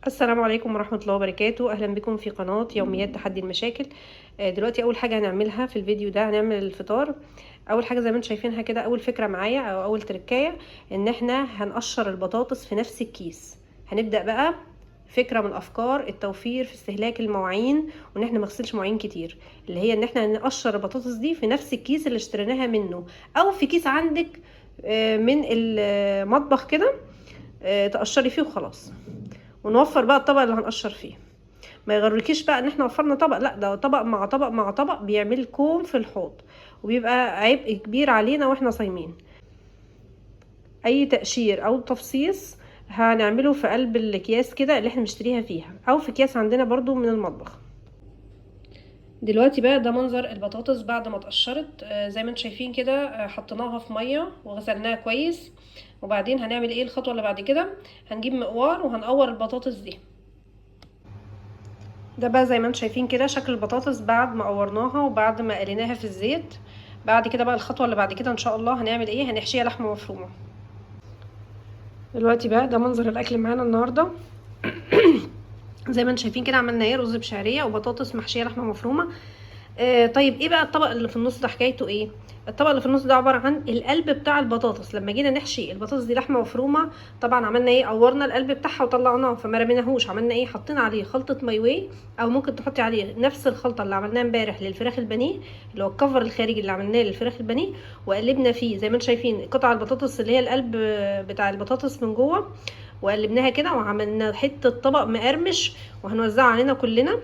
السلام عليكم ورحمة الله وبركاته. أهلا بكم في قناة يوميات تحدي المشاكل. دلوقتي أول حاجة هنعملها في الفيديو ده هنعمل الفطار. أول حاجة زي ما انتم شايفينها كده، أول فكرة معايا أو أول تركاية إن احنا هنقشر البطاطس في نفس الكيس. هنبدأ بقى فكرة من أفكار التوفير في استهلاك المواعين، وإن احنا مغسلش مواعين كتير، اللي هي إن احنا نقشر البطاطس دي في نفس الكيس اللي اشتريناها منه، أو في كيس عندك من المطبخ كده، تقشري فيه وخلاص. ونوفر بقى الطبق اللي هنقشر فيه. ما يغركيش بقى ان احنا وفرنا طبق، لا، ده طبق مع طبق مع طبق بيعمل كوم في الحوض، وبيبقى عبء كبير علينا واحنا صايمين. اي تقشير او تفصيص هنعمله في قلب الاكياس كده اللي احنا مشتريها فيها، او في اكياس عندنا برضو من المطبخ. دلوقتي بقى ده منظر البطاطس بعد ما اتقشرت. زي ما انتم شايفين كده، حطيناها في ميه وغسلناها كويس. وبعدين هنعمل ايه الخطوه اللي بعد كده؟ هنجيب مقوار وهنقور البطاطس دي. ده بقى زي ما انتم شايفين كده شكل البطاطس بعد ما قورناها وبعد ما قليناها في الزيت. بعد كده بقى الخطوه اللي بعد كده ان شاء الله هنعمل ايه؟ هنحشيها لحمه مفرومه. دلوقتي بقى ده منظر الاكل معانا النهارده. زي ما انتم شايفين كده عملنا ايه؟ رز بشعريه وبطاطس محشيه لحمه مفرومه. طيب ايه بقى الطبق اللي في النص ده؟ حكايته ايه؟ الطبق اللي في النص ده عباره عن القلب بتاع البطاطس. لما جينا نحشي البطاطس دي لحمه مفرومه، طبعا عملنا ايه؟ قورنا القلب بتاعها وطلعناه، فما رميناهوش. عملنا ايه؟ حطينا عليه خلطه مايوي، او ممكن تحطي عليه نفس الخلطه اللي عملناها امبارح للفراخ البانيه، اللي هو الكفر الخارجي اللي عملناه للفراخ البانيه. وقلبنا فيه زي ما انتم شايفين قطع البطاطس اللي هي القلب بتاع البطاطس من جوه، وقلبناها كده وعملنا حته طبق مقرمش وهنوزعه علينا كلنا.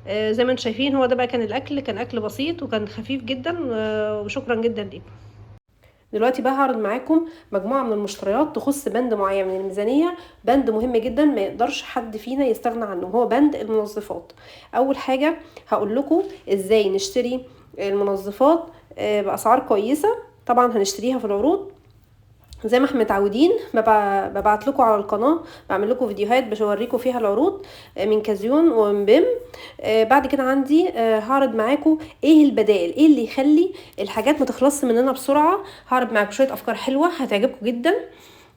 زي ما انتم شايفين هو ده بقى كان الاكل. كان اكل بسيط وكان خفيف جدا، وشكرا جدا ليكم. دلوقتي بقى هعرض معاكم مجموعه من المشتريات تخص بند معين من الميزانيه، بند مهم جدا ما يقدرش حد فينا يستغنى عنه، هو بند المنظفات. اول حاجه هقول لكم ازاي نشتري المنظفات باسعار كويسه. طبعا هنشتريها في العروض زي ما احنا متعودين. ببعت لكم على القناه، بعمل لكم فيديوهات بوريكم فيها العروض من كازيون ومن بيم. بعد كده عندي هعرض معاكم ايه البدائل، ايه اللي يخلي الحاجات ما تخلصش مننا بسرعه. هعرض معاكم شويه افكار حلوه هتعجبكم جدا.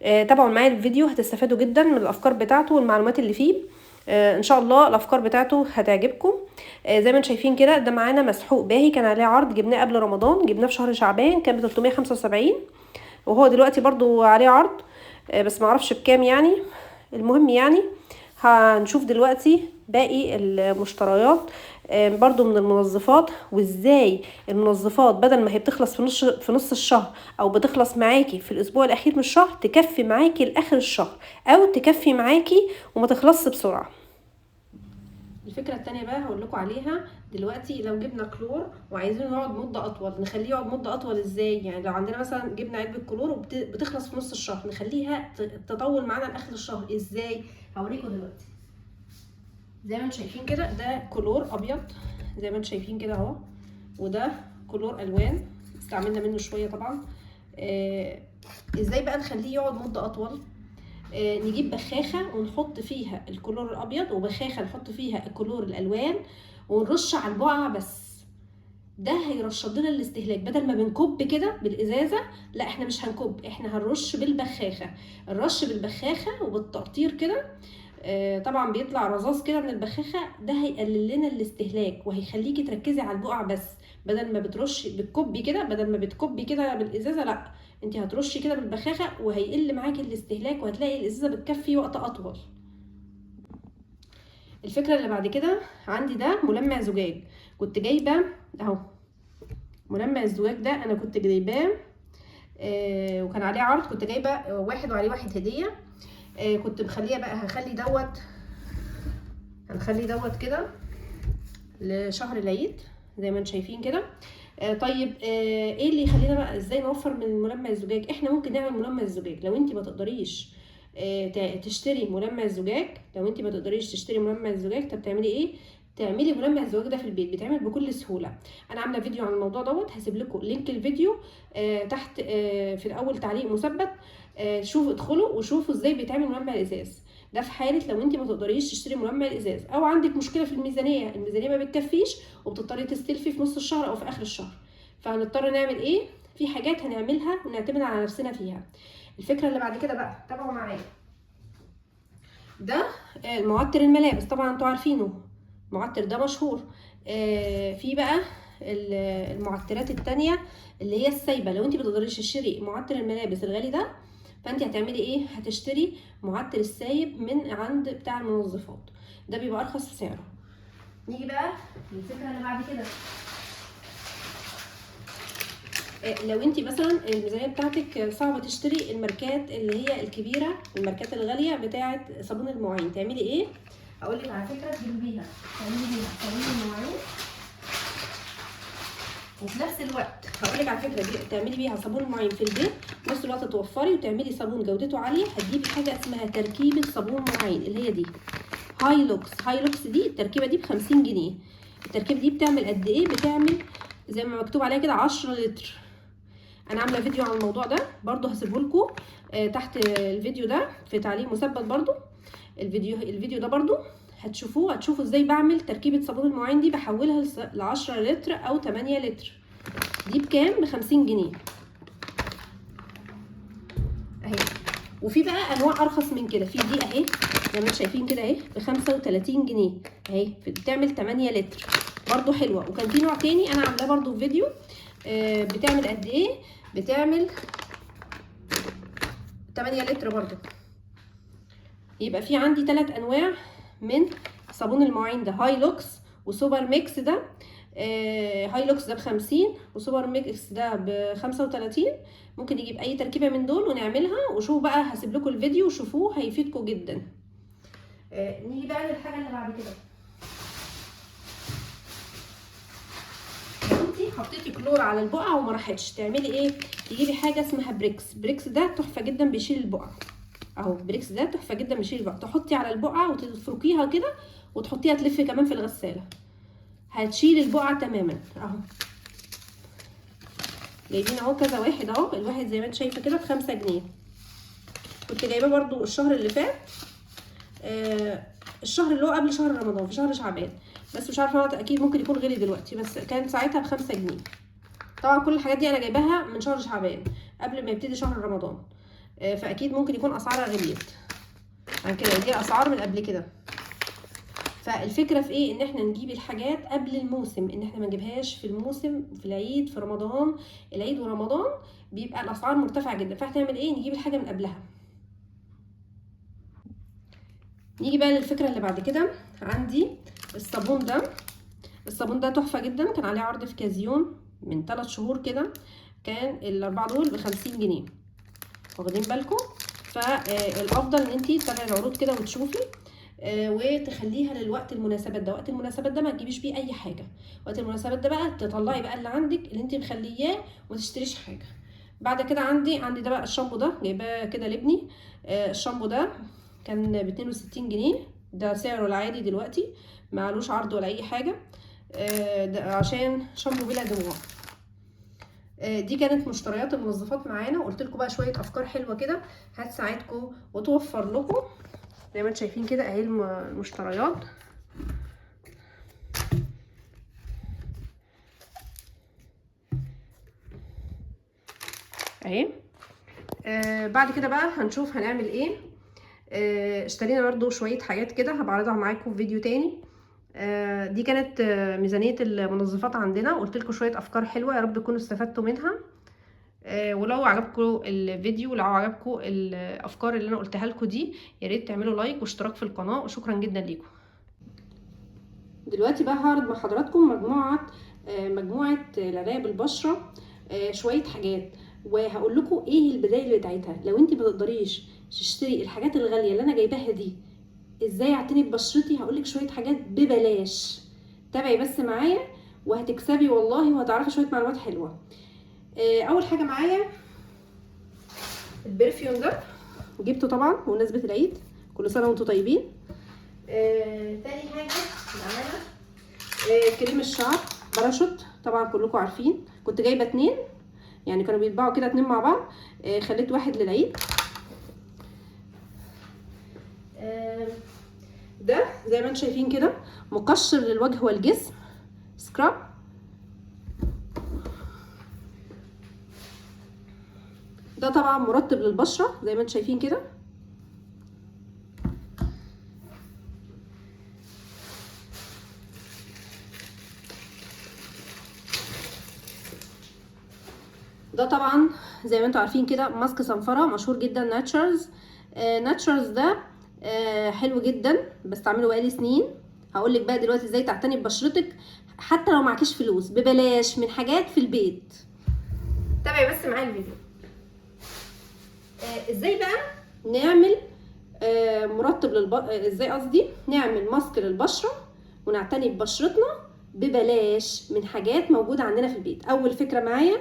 تابعوا معايا الفيديو، هتستفادوا جدا من الافكار بتاعته والمعلومات اللي فيه. ان شاء الله الافكار بتاعته هتعجبكم. زي ما انتم شايفين كده ده معانا مسحوق باهي، كان عليه عرض، جبناه قبل رمضان، جبناه في شهر شعبان، كان ب 375، وهو دلوقتي برضو عليه عرض، بس معرفش بكام يعني. المهم يعني هنشوف دلوقتي باقي المشتريات برضو من المنظفات، وازاي المنظفات بدل ما هي بتخلص في نص الشهر، او بتخلص معاكي في الاسبوع الاخير من الشهر، تكفي معاكي لاخر الشهر، او تكفي معاكي وما تخلصش بسرعه. الفكره التانية بقى هقول لكم عليها دلوقتي. لو جبنا كلور وعايزين يقعد مده اطول، نخليه يقعد مده اطول ازاي؟ يعني لو عندنا مثلا جبنا علبه كلور وبتخلص في نص الشهر، نخليها تطول معانا لاخر الشهر ازاي؟ هوريكم دلوقتي. زي ما انتم شايفين كده ده كلور ابيض، زي ما انتم شايفين كده اهو، وده كلور الوان استعملنا منه شويه طبعا. ازاي بقى نخليه يقعد مده اطول؟ نجيب بخاخه ونحط فيها الكلور الابيض، وبخاخه نحط فيها الكلور الالوان، ونرش على البقعه بس. ده هيرشد لنا الاستهلاك. بدل ما بنكب كده بالازازه، لا احنا مش هنكب، احنا هنرش بالبخاخه. الرش بالبخاخه وبالتقطير كده طبعا بيطلع رذاذ كده من البخاخه، ده هيقلل لنا الاستهلاك وهيخليكي تركزي على البقع بس. بدل ما بتكبي كده، بدل ما بتكبي كده بالازازه، لا انت هترشي كده بالبخاخه وهيقل معاكي الاستهلاك، وهتلاقي الازازه بتكفي وقت اطول. الفكره اللي بعد كده عندي ده ملمع زجاج. كنت جايبه اهو ملمع الزجاج ده، انا كنت جايباه وكان عليه عرض، كنت جايبه واحد وعليه واحد هديه. كنت مخليه بقى، هنخلي دوت كده لشهر العيد زي ما انتم شايفين كده. طيب ايه اللي يخلينا بقى ازاي نوفر من ملمع الزجاج؟ احنا ممكن نعمل ملمع الزجاج. لو انت ما تقدريش تشتري ملمع الزجاج، طب تعملي ايه؟ تعملي ملمع الزجاج ده في البيت، بيتعمل بكل سهوله. انا عامله فيديو عن الموضوع دوت، هسيب لكم لينك الفيديو تحت في الاول تعليق مثبت. شوفوا، ادخلوا وشوفوا ازاي بيتعمل ملمع الازاز. ده في حاله لو انت ما تقدريش تشتري ملمع الازاز، او عندك مشكله في الميزانيه ما بتكفيش وبتضطري تستلفي في نص الشهر او في اخر الشهر. فهنضطر نعمل ايه؟ في حاجات هنعملها ونعتمد على نفسنا فيها. الفكره اللي بعد كده بقى تابعوا معايا. ده المعطر الملابس، طبعا انتوا عارفينه المعطر ده مشهور. في بقى المعطرات التانية اللي هي السايبه. لو انت بتقدريش تشتري معطر الملابس الغالي ده، فانت هتعملي ايه؟ هتشتري معطر السايب من عند بتاع المنظفات، ده بيبقى ارخص في سعره. نيجي بقى للفكره اللي بعد كده. لو انت مثلا الميزانيه بتاعتك صعبه تشتري الماركات اللي هي الكبيره، الماركات الغاليه بتاعه صابون المواعين، تعملي ايه؟ اقول لك على فكره تجيبي تعملي بيها صابون المواعين، وفي نفس الوقت هقول لك على فكره دي تعملي بيها صابون المواعين في البيت، في نفس الوقت توفري وتعملي صابون جودته عاليه. هتجيبي حاجه اسمها تركيبه صابون مواعين اللي هي دي هاي لوكس. هاي لوكس دي التركيبه دي ب50 جنيه. التركيبه دي بتعمل قد ايه؟ بتعمل زي ما مكتوب عليها كده 10 لتر. انا عامله فيديو عن الموضوع ده برضو، هسيبه لكم تحت الفيديو ده في تعليق مثبت برضو. الفيديو ده برضو هتشوفوا ازاي بعمل تركيبه صابون المواعين دي، بحولها ل 10 لتر او 8 لتر. دي بكام؟ ب50 جنيه اهي. وفي بقى انواع ارخص من كده، في دي اهي زي ما انتم شايفين كده اهي ب35 جنيه اهي، بتعمل 8 لتر برضو حلوه. وكان في نوع تاني انا عاملاه برضو في فيديو بتعمل قد ايه؟ بتعمل 8 لتر برضو. يبقى في عندي 3 انواع من صابون المواعين ده، هاي لوكس وسوبر ميكس. ده هاي لوكس ده ب50 وسوبر ميكس ده ب35. ممكن نجيب اي تركيبه من دول ونعملها. وشوفوا بقى، هسيب لكم الفيديو وشوفوه هيفيدكم جدا. نيجي بقى للحاجه اللي بعد كده. انتي حطيتي كلور على البقعه وما راحتش، تعملي ايه؟ تجيبي حاجه اسمها بريكس. بريكس ده تحفه جدا بيشيل البقعه اهو. بريكس ده تحفه جدا بيشيل البقعه. تحطي على البقعه وتفركيها كده وتحطيها تلف كمان في الغساله، هتشيل البقعه تماما اهو. جايبين اهو كذا واحد اهو، الواحد زي ما انت شايفه كده ب5 جنيه. كنت جايباه برضو الشهر اللي فات، الشهر اللي هو قبل شهر رمضان، في شهر شعبان، بس مش عارفه اكيد ممكن يكون غلي دلوقتي، بس كان ساعتها ب5 جنيه. طبعا كل الحاجات دي انا جايباها من شهر شعبان قبل ما يبتدي شهر رمضان، فاكيد ممكن يكون اسعارها غليت عن كده، دي اسعار من قبل كده. فالفكره في ايه؟ ان احنا نجيب الحاجات قبل الموسم، ان احنا ما نجيبهاش في الموسم، في العيد، في رمضان. العيد ورمضان بيبقى الاسعار مرتفعه جدا، فهتعمل ايه؟ نجيب الحاجه من قبلها. نيجي بقى للفكره اللي بعد كده. عندي الصابون ده. الصابون ده تحفه جدا، كان عليه عرض في كازيون من 3 شهور كده، كان الاربعه دول ب50 جنيه. واخدين بالكم؟ فالافضل ان انتي تتابعي العروض كده وتشوفي وتخليها للوقت المناسبات ده. وقت المناسبات ده ما تجيبيش بيه اي حاجه، وقت المناسبات ده بقى تطلعي بقى اللي عندك اللي انتي مخلياه وما تشتريش حاجه. بعد كده عندي ده بقى الشامبو ده، جايباه كده لابني. الشامبو ده كان ب62 جنيه، ده سعره العادي دلوقتي، معلوش عرض ولا اي حاجه. ده عشان شامبو بلا دموع. دي كانت مشتريات المنظفات معانا، وقلت لكم بقى شويه افكار حلوه كده هتساعدكم وتوفر لكم. زي ما انتم شايفين كده اهي المشتريات اهي. بعد كده بقى هنشوف هنعمل ايه. اشترينا برضو شويه حاجات كده هبعرضها معاكم في فيديو تاني. دي كانت ميزانيه المنظفات عندنا، وقلت لكم شويه افكار حلوه، يا رب تكونوا استفدتوا منها. ولو عجبكم الفيديو، ولو عجبكم الافكار اللي انا قلتها لكم دي، يا ريت تعملوا لايك واشتراك في القناه، وشكرا جدا ليكم. دلوقتي بقى هعرض مع حضراتكم مجموعه العنايه بالبشره، شويه حاجات، وهقول لكم ايه البدائل بتاعتها. لو انت ما تقدريش تشتري الحاجات الغاليه اللي انا جايباها دي، ازاي اعتني ببشرتي؟ هقول لك شويه حاجات ببلاش. تابعي بس معايا وهتكسبي والله، وهتعرفي شويه معلومات حلوه. اول حاجه معايا البرفيوم ده، جبته طبعا بمناسبه العيد، كل سنه وانتم طيبين. تاني حاجه معانا كريم الشعر باراشوت، طبعا كلكم عارفين. كنت جايبه 2، يعني كانوا بيتباعوا كده 2 مع بعض، خليت واحد للعيد. ده زي ما انتم شايفين كده مقشر للوجه والجسم، سكراب. ده طبعا مرطب للبشره زي ما انتم شايفين كده. ده طبعا زي ما انتوا عارفين كده ماسك صنفرة مشهور جدا، ناتشرز. ناتشرز ده حلو جدا، بستعمله بقالي سنين. هقولك بقى دلوقتي ازاي تعتني ببشرتك حتى لو معكيش فلوس، ببلاش، من حاجات في البيت. تابعي بس معايا الفيديو. ازاي بقى نعمل مرطب ازاي قصدي نعمل ماسك للبشره ونعتني ببشرتنا ببلاش من حاجات موجوده عندنا في البيت. اول فكره معايا،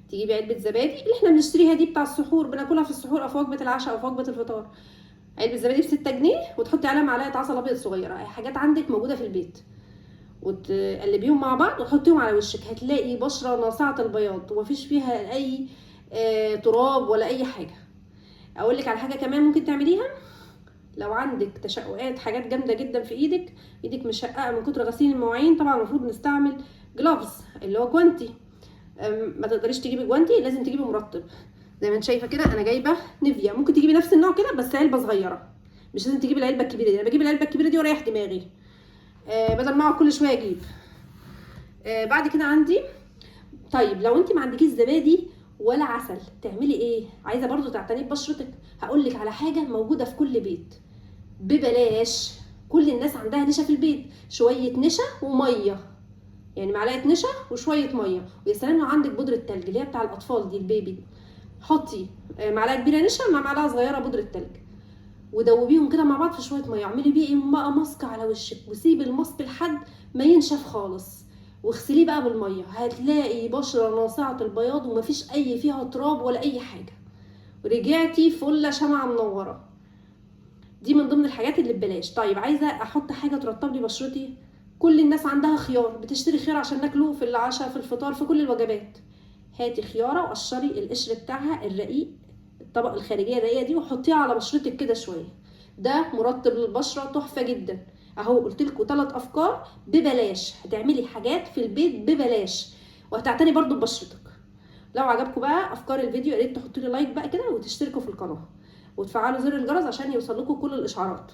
تجيبي علبه زبادي اللي احنا بنشتريها دي بتاع السحور، بناكلها في السحور او في وجبه العشاء او في وجبه الفطار. علبه زبادي ب6 جنيه، وتحطي عليها معلقه عسل ابيض صغيره، اي حاجات عندك موجوده في البيت، وتقلبيهم مع بعض وتحطيهم على وشك. هتلاقي بشره ناصعه البياض ومفيش فيها اي تراب ولا اي حاجه. اقول لك على حاجه كمان ممكن تعمليها. لو عندك تشققات، حاجات جامده جدا في ايدك مشققه من كتر غسيل المواعين، طبعا المفروض نستعمل جلافز اللي هو جوانتي. ما تقدريش تجيبي جوانتي، لازم تجيبي مرطب. زي ما انت شايفه كده انا جايبه نيفيا، ممكن تجيبي نفس النوع كده بس علبه صغيره، مش لازم تجيبي العلبه الكبيره دي. انا بجيب العلبه الكبيره دي واريح دماغي بدل ما اقعد كل شويه اجيب. بعد كده عندي، طيب لو انت ما عندكيش زبادي ولا عسل تعملي ايه؟ عايزه برضو تعتني ببشرتك، هقول لك على حاجه موجوده في كل بيت ببلاش. كل الناس عندها نشا في البيت، شويه نشا وميه، يعني معلقه نشا وشويه ميه. ويا سلام لو عندك بودره تلج اللي هي بتاع الاطفال دي، البيبي، حطي معلقه كبيره نشا مع معلقه صغيره بودره تلج، ودوبيهم كده مع بعض في شويه ميه. اعملي بيه بقى ماسك على وشك، وسيبي الماسك لحد ما ينشف خالص، واغسليه بقى بالميه. هتلاقي بشره ناصعه البياض ومفيش اي فيها تراب ولا اي حاجه، ورجعتي فله شمعه منوره. دي من ضمن الحاجات اللي ببلاش. طيب عايزه احط حاجه ترطب لي بشرتي. كل الناس عندها خيار، بتشتري خيار عشان ناكله في العشاء، في الفطار، في كل الوجبات. هاتي خياره وقشري القشر بتاعها الرقيق، الطبقه الخارجيه الرقيقه دي، وحطيها على بشرتك كده شويه. ده مرطب للبشره تحفه جدا. اهو قلت لكم 3 افكار ببلاش، هتعملي حاجات في البيت ببلاش وهتعتني برضو ببشرتك. لو عجبكم بقى افكار الفيديو، يا ريت تحطوا لي لايك بقى كده، وتشتركوا في القناه وتفعلوا زر الجرس عشان يوصل لكم كل الاشعارات.